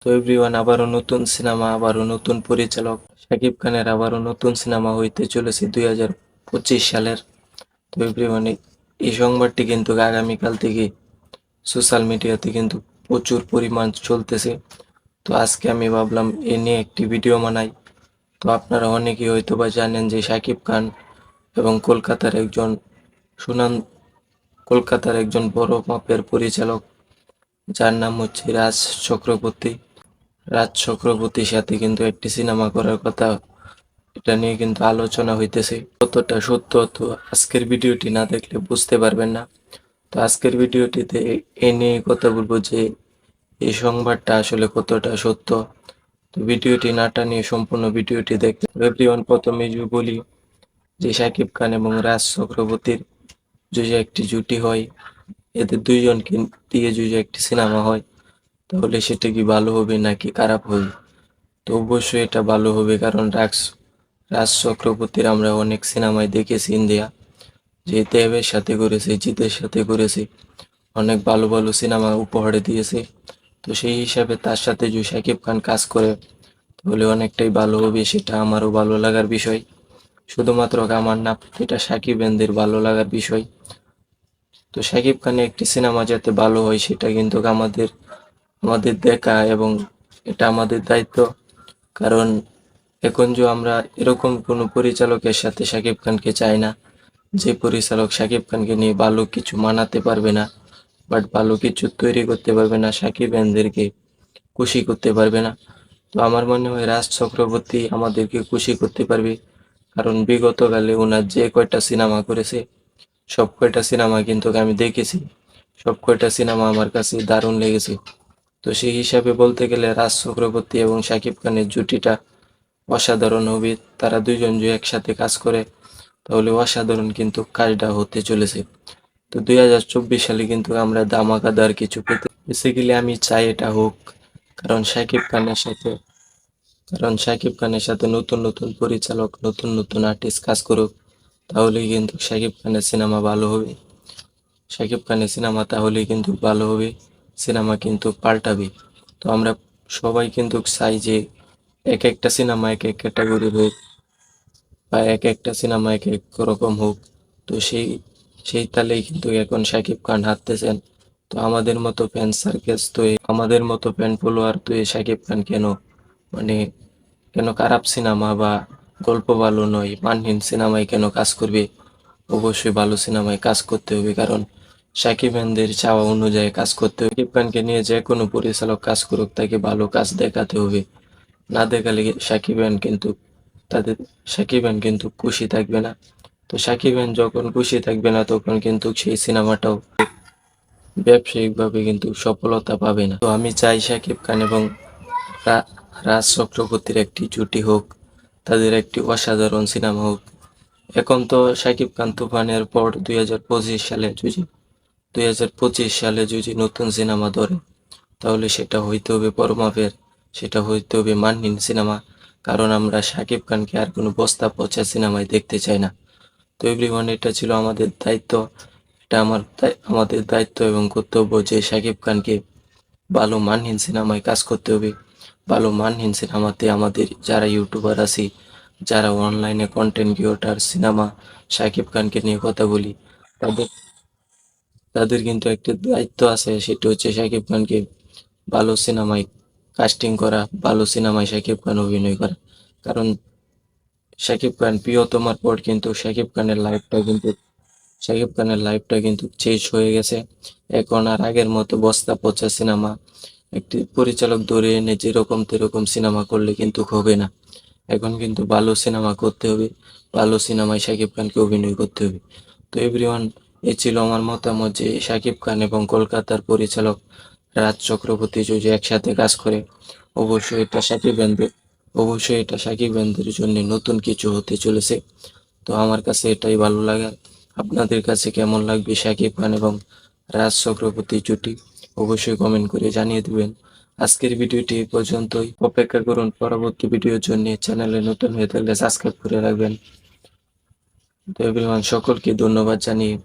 তো এভরিওয়ান, আবারও নতুন সিনেমা, আবারও নতুন পরিচালক শাকিব খানের আবারও নতুন সিনেমা হইতে চলেছে 2025 সালের। তো এভরিওয়ান, এই সংবাদটি কিন্তু আগামীকাল থেকে সোশ্যাল মিডিয়াতে কিন্তু প্রচুর পরিমাণ চলতেছে। তো আজকে আমি ভাবলাম এ নিয়ে একটি ভিডিও বানাই। তো আপনারা অনেকেই হয়তো বা জানেন যে শাকিব খান এবং সুনাম কলকাতার একজন বড় মাপের পরিচালক, যার নাম হচ্ছে রাজ চক্রবর্তী। রাজ চক্রবর্তীর সাথে কিন্তু একটি সিনেমা করার কথা, এটা নিয়ে কিন্তু আলোচনা হইতেছে। কতটা সত্য তো আজকের ভিডিওটি না দেখলে বুঝতে পারবেন না। তো আজকের ভিডিওটিতে এ নিয়ে কথা বলবো যে এই সংবাদটা আসলে কতটা সত্য। তো ভিডিওটি না টানিয়ে সম্পূর্ণ ভিডিওটি দেখতে এভরিওয়ান, প্রথমে যে বলি যে শাকিব খান এবং রাজ চক্রবর্তীর যদি একটি জুটি হয়, এদের দুইজনকে দিয়ে যদি একটি সিনেমা হয়, তাহলে সেটা কি ভালো হবে নাকি খারাপ হবে? তো অবশ্যই এটা ভালো হবে, কারণ রাজ চক্রবর্তীর আমরা অনেক সিনেমায় দেখেছি ইন্ডিয়া, যে দেবের সাথে করেছে, জিতের সাথে করেছে, অনেক ভালো ভালো সিনেমা উপহার দিয়েছে। তো সেই হিসাবে তার সাথে যদি শাকিব খান কাজ করে, তাহলে অনেকটাই ভালো হবে, সেটা আমারও ভালো লাগার বিষয়। শুধুমাত্র আমার না, এটা সাকিব-এনদের ভালো লাগার বিষয়। তো শাকিব খানের একটি সিনেমা যাতে ভালো হয়, সেটা কিন্তু আমাদের আমাদের দেখা, এবং এটা আমাদের দায়িত্ব। কারণ এখন যে আমরা এরকম কোনো পরিচালকের সাথে শাকিব খানকে চাই না, যে পরিচালক শাকিব খানকে নিয়ে ভালো কিছু মানাতে পারবে না, বাট ভালো কিছু তৈরি করতে পারবে না, সাকিব-এনদেরকে খুশি করতে পারবে না। তো আমার মনে হয় রাজ চক্রবর্তী আমাদেরকে খুশি করতে পারবে, কারণ বিগতকালে ওনার যে কয়টা সিনেমা করেছে, সব কয়টা সিনেমা কিন্তু আমি দেখেছি, সব কয়টা সিনেমা আমার কাছে দারুণ লেগেছে। তো সেই হিসাবে বলতে গেলে রাজ চক্রবর্তী এবং শাকিব খানের জুটিটা অসাধারণ হবে। তারা দুইজন যদি একসাথে কাজ করে, তাহলে অসাধারণ কিন্তু কাজটা হতে চলেছে। তো 2024 সালে কিন্তু আমরা ধামাকাদার কিছু পেতে, বেসিক্যালি আমি চাই এটা হোক। কারণ শাকিব খানের সাথে কারণ শাকিব খানের সাথে নতুন নতুন পরিচালক, নতুন নতুন আর্টিস্ট কাজ করুক, তাহলেই কিন্তু শাকিব খানের সিনেমা ভালো হবে। শাকিব খানের সিনেমা তাহলেই কিন্তু ভালো হবে, সিনেমা কিন্তু পাল্টাবে। তো আমরা সবাই কিন্তু চাই যে এক একটা সিনেমা এক এক ক্যাটাগরির হোক, বা এক একটা সিনেমা এক এক রকম হোক। তো সেই তালেই কিন্তু এখন শাকিব খান হাঁটতেছেন। তো আমাদের মতো ফ্যান ফলোয়ার তো এই শাকিব খান মানে কেন খারাপ সিনেমা বা গল্প ভালো নয়, মানহীন সিনেমায় কেন কাজ করবে? অবশ্যই ভালো সিনেমায় কাজ করতে হবে, কারণ শাকিব খানদের চাওয়া অনুযায়ী কাজ করতে হবে। শাকিব খানকে নিয়ে যে কোনো পরিচালক কাজ করুক, তাকে ভালো কাজ দেখাতে হবে। না দেখালে তাদের শাকিব খান কিন্তু খুশি থাকবে না। তো শাকিব খান যখন খুশি থাকবে না, তখন কিন্তু সেই সিনেমাটাও ব্যবসায়িকভাবে কিন্তু সফলতা পাবে না। তো আমি চাই শাকিব খান এবং রা- রাজ চক্রবর্তীর একটি জুটি হোক, তাদের একটি অসাধারণ সিনেমা হোক। এখন তো শাকিব খান তুফানের পর 2025 সালে যদি নতুন সিনেমা ধরে, তাহলে সেটা হইতে হবে বড় মাপের, সেটা হইতে হবে মানহীন সিনেমা। কারণ আমরা শাকিব খানকে আর কোনো বস্তা পচা সিনেমায় দেখতে চাই না। তো এভরিওয়ান, এটা ছিল আমাদের দায়িত্ব। এটা আমাদের দায়িত্ব এবং কর্তব্য যে শাকিব খানকে ভালো মানহীন সিনেমায় কাজ করতে হবে। ভালো মানহীন সিনেমাতে আমাদের যারা ইউটিউবার আছি, যারা অনলাইনে কন্টেন্ট ক্রিয়েটর, সিনেমা শাকিব খানকে নিয়ে কথা বলি, তাদের তাদের কিন্তু একটা দায়িত্ব আছে, সেটা হচ্ছে শাকিব খানকে ভালো সিনেমায় কাস্টিং করা, ভালো সিনেমায় শাকিব খান অভিনয় করা। কারণ শাকিব খান প্রিয়তমার পর কিন্তু শাকিব খানের লাইফটা কিন্তু চেঞ্জ হয়ে গেছে। এখন আর আগের মতো বস্তা পচা সিনেমা একটি পরিচালক ধরে এনে যেরকম তেরকম সিনেমা করলে কিন্তু হবে না। এখন কিন্তু ভালো সিনেমা করতে হবে, ভালো সিনেমায় শাকিব খানকে অভিনয় করতে হবে। তো এভরিওয়ান, এই ছিল আমার মতামত যে শাকিব খান এবং কলকাতার পরিচালক রাজ চক্রবর্তী যদি একসাথে কাজ করে, অবশ্যই এটা শাকিব খানদের জন্য নতুন কিছু হতে চলেছে। তো আমার কাছে এটাই ভালো লাগে। আপনাদের কাছে কেমন লাগবে শাকিব খান এবং রাজ চক্রবর্তী জুটি? অবশ্যই কমেন্ট করে জানিয়ে দিবেন। আজকের ভিডিওটি এই পর্যন্তই। অপেক্ষা করুন পরবর্তী ভিডিওর জন্য। চ্যানেলে নতুন হয়ে থাকলে সাবস্ক্রাইব করে রাখবেন। তো এভরিওয়ান, সকলকে ধন্যবাদ জানিয়ে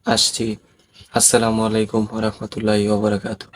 আসছি। আসসালামু আলাইকুম ওয়া রাহমাতুল্লাহি ওয়া বারাকাতুহু।